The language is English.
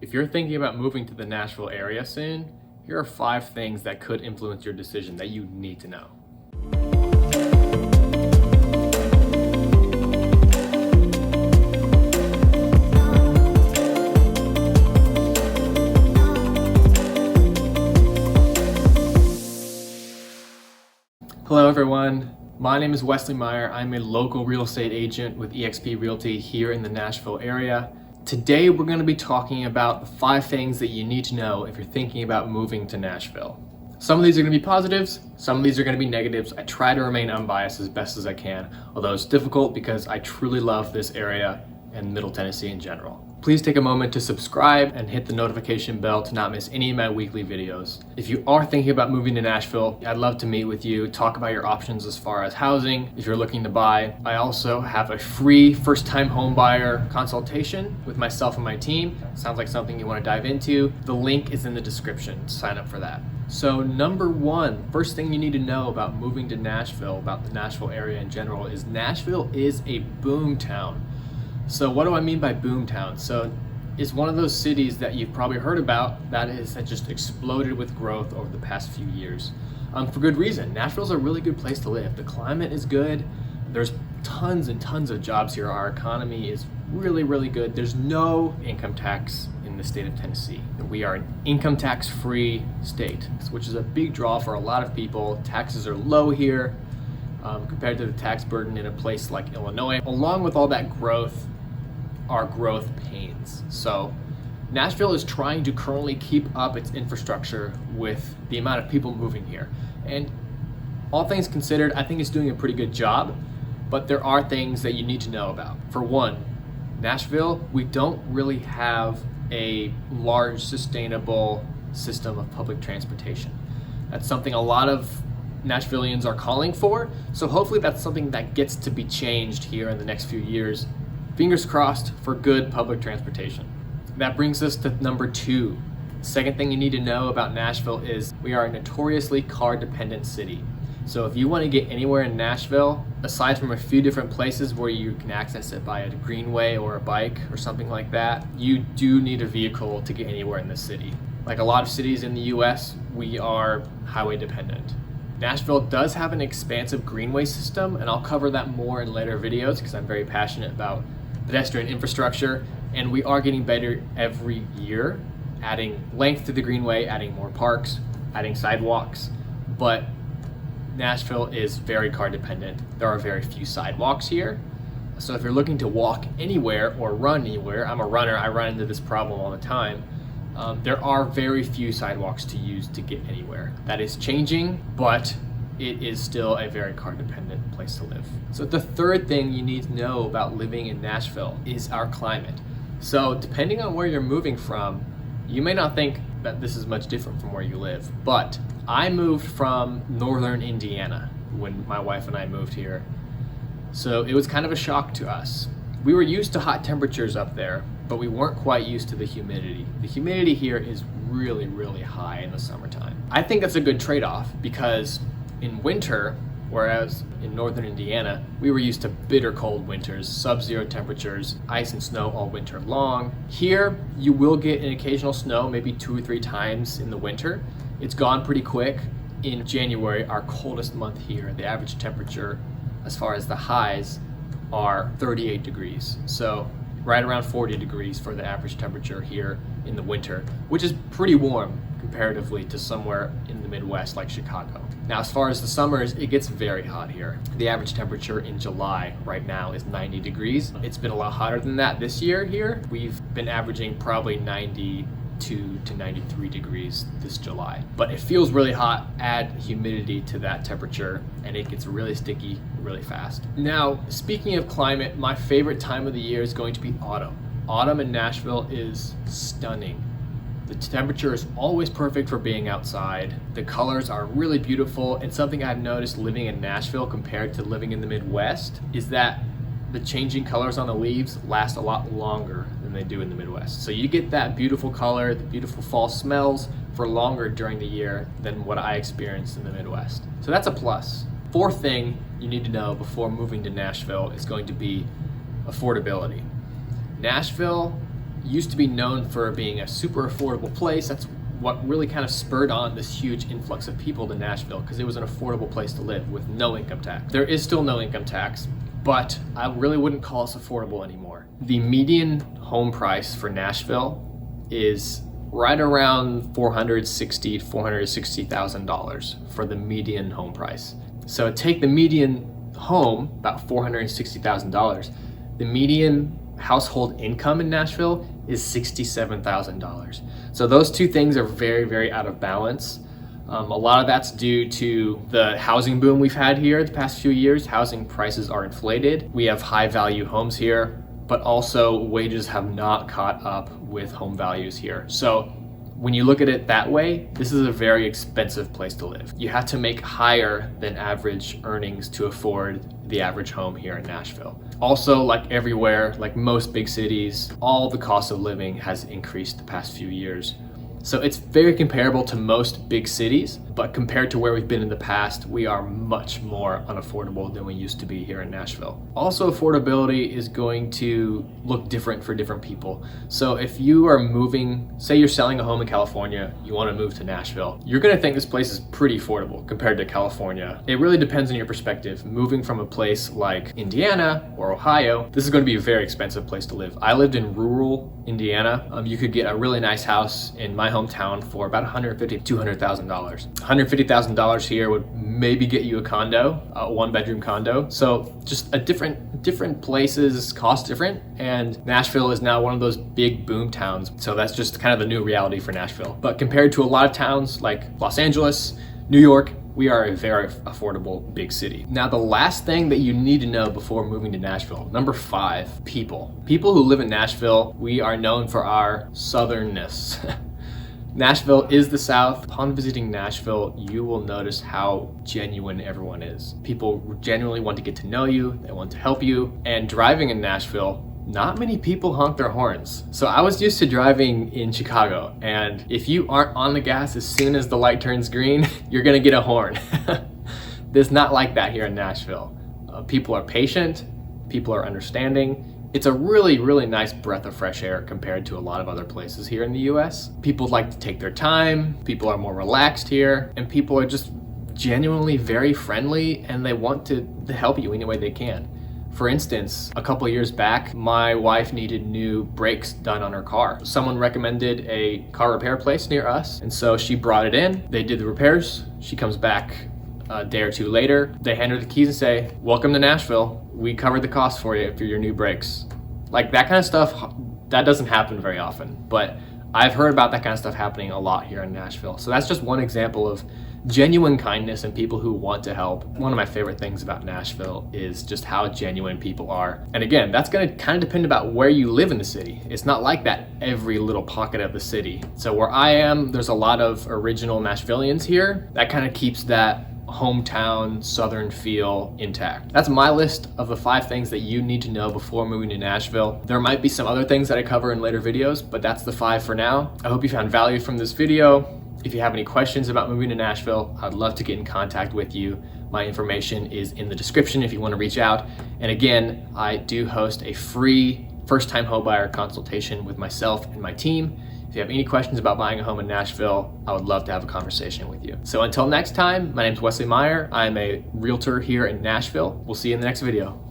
If you're thinking about moving to the Nashville area soon, here are 5 things that could influence your decision that you need to know. Hello everyone, my name is Wesley Meyer. I'm a local real estate agent with eXp Realty here in the Nashville area. Today we're going to be talking about the 5 things that you need to know if you're thinking about moving to Nashville. Some of these are going to be positives, some of these are going to be negatives. I try to remain unbiased as best as I can, although it's difficult because I truly love this area and Middle Tennessee in general. Please take a moment to subscribe and hit the notification bell to not miss any of my weekly videos. If you are thinking about moving to Nashville, I'd love to meet with you, talk about your options as far as housing, if you're looking to buy. I also have a free first-time home buyer consultation with myself and my team. Sounds like something you want to dive into. The link is in the description. Sign up for that. So number 1, first thing you need to know about moving to Nashville, about the Nashville area in general, is Nashville is a boom town. So what do I mean by boomtown? So it's one of those cities that you've probably heard about that just exploded with growth over the past few years. For good reason. Nashville's a really good place to live. The climate is good. There's tons and tons of jobs here. Our economy is really, really good. There's no income tax in the state of Tennessee. We are an income tax free state, which is a big draw for a lot of people. Taxes are low here compared to the tax burden in a place like Illinois. Along with all that growth, our growth pains. So Nashville is trying to currently keep up its infrastructure with the amount of people moving here. And all things considered, I think it's doing a pretty good job, but there are things that you need to know about. For one, Nashville, we don't really have a large sustainable system of public transportation. That's something a lot of Nashvillians are calling for. So hopefully that's something that gets to be changed here in the next few years. Fingers crossed for good public transportation. That brings us to number 2. Second thing you need to know about Nashville is we are a notoriously car-dependent city. So if you want to get anywhere in Nashville, aside from a few different places where you can access it by a greenway or a bike or something like that, you do need a vehicle to get anywhere in the city. Like a lot of cities in the US, we are highway dependent. Nashville does have an expansive greenway system, and I'll cover that more in later videos because I'm very passionate about pedestrian infrastructure, and we are getting better every year, adding length to the greenway, adding more parks, adding sidewalks, but Nashville is very car dependent. There are very few sidewalks here. So if you're looking to walk anywhere or run anywhere, I'm a runner, I run into this problem all the time. There are very few sidewalks to use to get anywhere. That is changing, but it is still a very car-dependent place to live. So the third thing you need to know about living in Nashville is our climate. So depending on where you're moving from, you may not think that this is much different from where you live, but I moved from northern Indiana when my wife and I moved here. So it was kind of a shock to us. We were used to hot temperatures up there, but we weren't quite used to the humidity. The humidity here is really, really high in the summertime. I think that's a good trade-off because in winter, whereas in northern Indiana, we were used to bitter cold winters, sub-zero temperatures, ice and snow all winter long. Here, you will get an occasional snow, maybe 2 or 3 times in the winter. It's gone pretty quick. In January, our coldest month here, the average temperature as far as the highs are 38 degrees. So right around 40 degrees for the average temperature here in the winter, which is pretty warm comparatively to somewhere in the Midwest like Chicago. Now, as far as the summers, it gets very hot here. The average temperature in July right now is 90 degrees. It's been a lot hotter than that this year here. We've been averaging probably 92 to 93 degrees this July. But it feels really hot. Add humidity to that temperature and it gets really sticky really fast. Now, speaking of climate, my favorite time of the year is going to be autumn. Autumn in Nashville is stunning. The temperature is always perfect for being outside. The colors are really beautiful, and something I've noticed living in Nashville compared to living in the Midwest is that the changing colors on the leaves last a lot longer than they do in the Midwest. So you get that beautiful color, the beautiful fall smells for longer during the year than what I experienced in the Midwest. So that's a plus. Fourth thing you need to know before moving to Nashville is going to be affordability. Nashville used to be known for being a super affordable place. That's what really kind of spurred on this huge influx of people to Nashville, because it was an affordable place to live with no income tax. There is still no income tax, but I really wouldn't call us affordable anymore. The median home price for Nashville is right around $460,000 for the median home price. So take the median home, about $460,000. The median household income in Nashville is $67,000. So those two things are very, very out of balance. A lot of that's due to the housing boom we've had here the past few years. Housing prices are inflated. We have high value homes here, but also wages have not caught up with home values here. So when you look at it that way, this is a very expensive place to live. You have to make higher than average earnings to afford the average home here in Nashville. Also, like everywhere, like most big cities, all the cost of living has increased the past few years. So it's very comparable to most big cities, but compared to where we've been in the past, we are much more unaffordable than we used to be here in Nashville. Also, affordability is going to look different for different people. So if you are moving, say you're selling a home in California, you want to move to Nashville, you're going to think this place is pretty affordable compared to California. It really depends on your perspective. Moving from a place like Indiana or Ohio, this is going to be a very expensive place to live. I lived in rural Indiana. You could get a really nice house in my hometown for about $150,000 to $200,000. $150,000 here would maybe get you a condo, a one-bedroom condo. So just a different places cost different, and Nashville is now one of those big boom towns. So that's just kind of the new reality for Nashville. But compared to a lot of towns like Los Angeles, New York, we are a very affordable big city. Now, the last thing that you need to know before moving to Nashville, number 5, people. People who live in Nashville, we are known for our southernness. Nashville is the South. Upon visiting Nashville, you will notice how genuine everyone is. People genuinely want to get to know you, they want to help you. And driving in Nashville, not many people honk their horns. So I was used to driving in Chicago, and if you aren't on the gas as soon as the light turns green, you're gonna get a horn. It's not like that here in Nashville. People are patient, people are understanding. It's a really, really nice breath of fresh air compared to a lot of other places here in the US. People like to take their time, people are more relaxed here, and people are just genuinely very friendly, and they want to help you any way they can. For instance, a couple years back, my wife needed new brakes done on her car. Someone recommended a car repair place near us, and so she brought it in. They did the repairs. She comes back a day or two later. They hand her the keys and say, "Welcome to Nashville. We covered the cost for you for your new brakes." Like that kind of stuff, that doesn't happen very often, but I've heard about that kind of stuff happening a lot here in Nashville. So that's just one example of genuine kindness and people who want to help. One of my favorite things about Nashville is just how genuine people are. And again, that's gonna kind of depend about where you live in the city. It's not like that every little pocket of the city. So where I am, there's a lot of original Nashvillians here. That kind of keeps that hometown southern feel intact. That's my list of the 5 things that you need to know before moving to Nashville. There might be some other things that I cover in later videos, but that's the 5 for now. I hope you found value from this video. If you have any questions about moving to Nashville, I'd love to get in contact with you. My information is in the description if you want to reach out. And again, I do host a free first-time homebuyer consultation with myself and my team. If you have any questions about buying a home in Nashville, I would love to have a conversation with you. So until next time, my name is Wesley Meyer. I'm a realtor here in Nashville. We'll see you in the next video.